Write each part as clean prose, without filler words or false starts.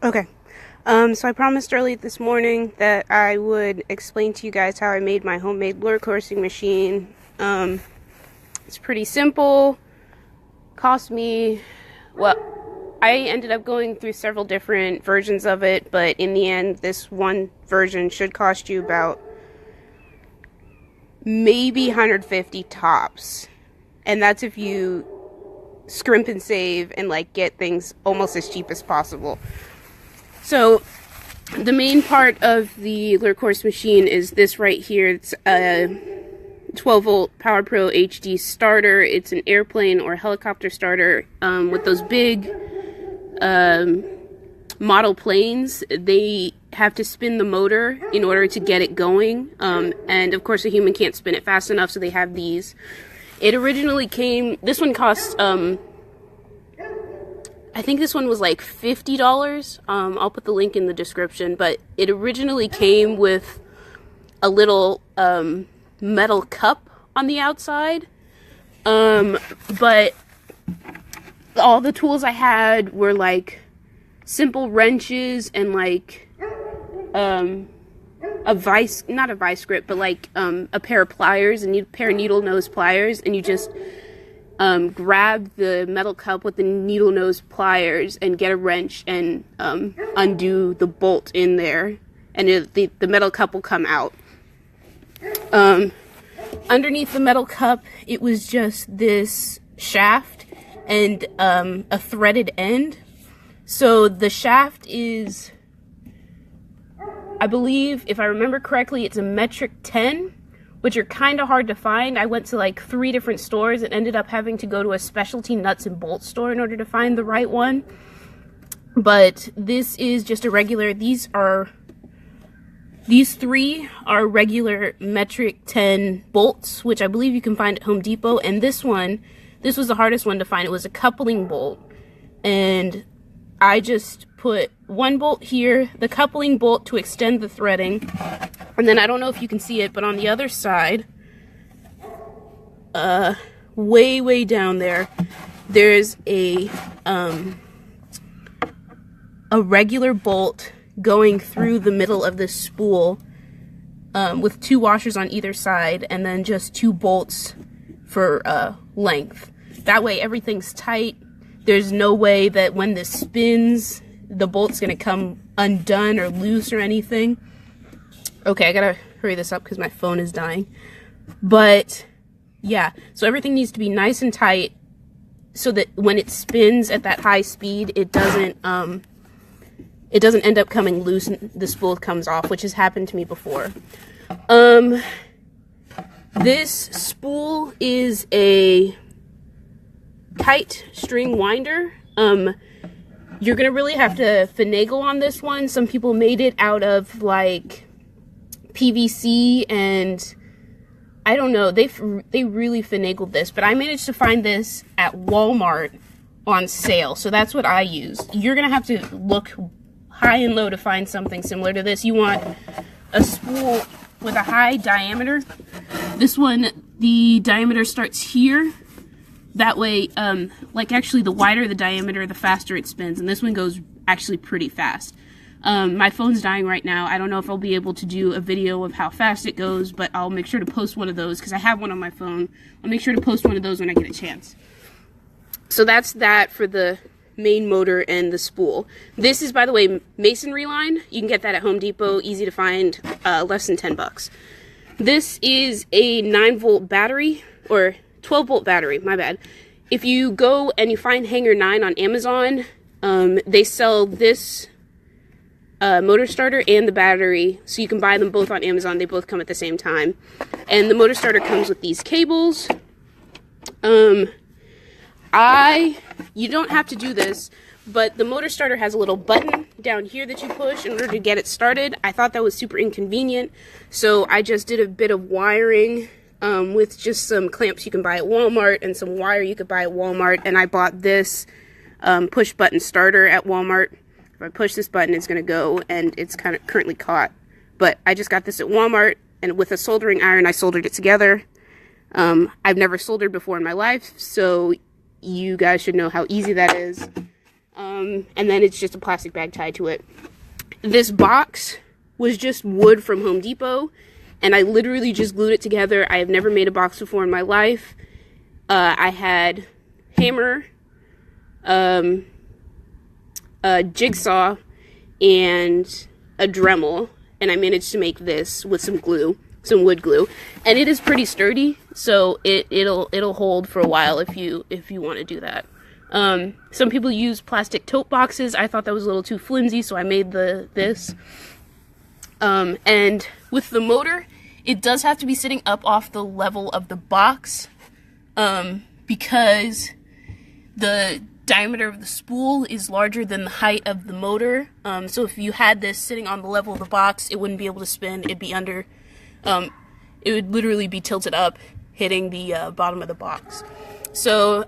Okay. So I promised early this morning that I would explain to you guys how I made my homemade lure coursing machine. It's pretty simple. Cost me, well, I ended up going through several different versions of it, but in the end, this one version should cost you about maybe 150 tops. And that's if you scrimp and save and like get things almost as cheap as possible. So the main part of the lure course machine is this right here. It's a 12 volt Power Pro HD starter. It's an airplane or helicopter starter with those big model planes. They have to spin the motor in order to get it going, and of course a human can't spin it fast enough, so they have these. It originally came, this one cost I think this one was like $50. I'll put the link in the description, but it originally came with a little metal cup on the outside, but all the tools I had were like simple wrenches and like not a vice grip, but like a pair of pliers, a pair of needle nose pliers, and you just grab the metal cup with the needle nose pliers and get a wrench and undo the bolt in there, and the metal cup will come out. Underneath the metal cup, it was just this shaft and a threaded end. So the shaft is, I believe, if I remember correctly, it's a metric 10, which are kind of hard to find. I went to like 3 different stores and ended up having to go to a specialty nuts and bolt store in order to find the right one. But this is just a regular, these 3 are regular metric 10 bolts, which I believe you can find at Home Depot. And this was the hardest one to find. It was a coupling bolt. And I just put one bolt here, the coupling bolt to extend the threading. And then I don't know if you can see it, but on the other side, way down there, there's a regular bolt going through the middle of this spool with 2 washers on either side, and then just 2 bolts for length. That way everything's tight. There's no way that when this spins, the bolt's gonna come undone or loose or anything. Okay, I gotta hurry this up because my phone is dying. But yeah, so everything needs to be nice and tight so that when it spins at that high speed, it doesn't end up coming loose and the spool comes off, which has happened to me before. This spool is a tight string winder. You're gonna really have to finagle on this one. Some people made it out of like PVC, and I don't know, they really finagled this, but I managed to find this at Walmart on sale, so that's what I used. You're gonna have to look high and low to find something similar to this. You want a spool with a high diameter. This one, the diameter starts here. That way, like actually the wider the diameter, the faster it spins, and this one goes actually pretty fast. My phone's dying right now. I don't know if I'll be able to do a video of how fast it goes, but I'll make sure to post one of those because I have one on my phone. I'll make sure to post one of those when I get a chance. So that's that for the main motor and the spool. This is, by the way, masonry line. You can get that at Home Depot, easy to find, less than 10 bucks. This is a 9 volt battery, or 12 volt battery, my bad. If you go and you find Hanger 9 on Amazon, they sell this motor starter and the battery, so you can buy them both on Amazon. They both come at the same time. And the motor starter comes with these cables. You don't have to do this, but the motor starter has a little button down here that you push in order to get it started. I thought that was super inconvenient, so I just did a bit of wiring with just some clamps you can buy at Walmart and some wire you could buy at Walmart, and I bought this push button starter at Walmart. If I push this button, it's going to go, and it's kind of currently caught. But I just got this at Walmart, and with a soldering iron, I soldered it together. I've never soldered before in my life, so you guys should know how easy that is. and then it's just a plastic bag tied to it. This box was just wood from Home Depot, and I literally just glued it together. I have never made a box before in my life. I had hammer, a jigsaw, and a Dremel, and I managed to make this with some glue, some wood glue, and it is pretty sturdy, so it'll hold for a while if you want to do that. Some people use plastic tote boxes. I thought that was a little too flimsy, so I made this. And with the motor, it does have to be sitting up off the level of the box, because the diameter of the spool is larger than the height of the motor. So if you had this sitting on the level of the box, it wouldn't be able to spin. It'd be under, it would literally be tilted up, hitting the bottom of the box. So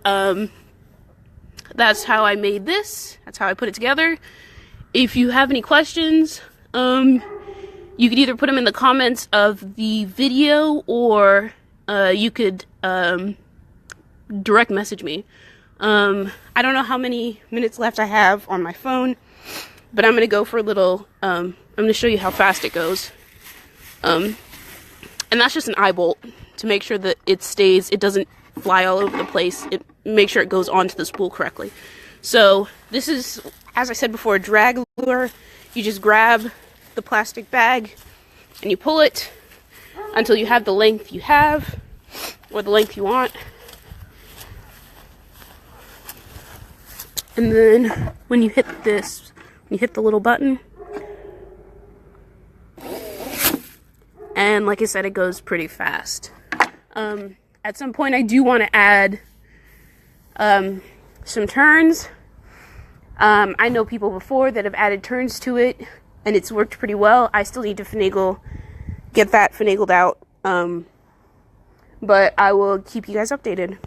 that's how I made this. That's how I put it together. If you have any questions, you could either put them in the comments of the video, or you could direct message me. I don't know how many minutes left I have on my phone, but I'm going to go for a little, I'm going to show you how fast it goes. And that's just an eye bolt to make sure that it stays, it doesn't fly all over the place. Make sure it goes onto the spool correctly. So this is, as I said before, a drag lure. You just grab the plastic bag and you pull it until you have the length you have, or the length you want. And then when you hit this, you hit the little button, and like I said, it goes pretty fast. At some point I do want to add some turns. I know people before that have added turns to it, and it's worked pretty well. I still need to get that finagled out, but I will keep you guys updated.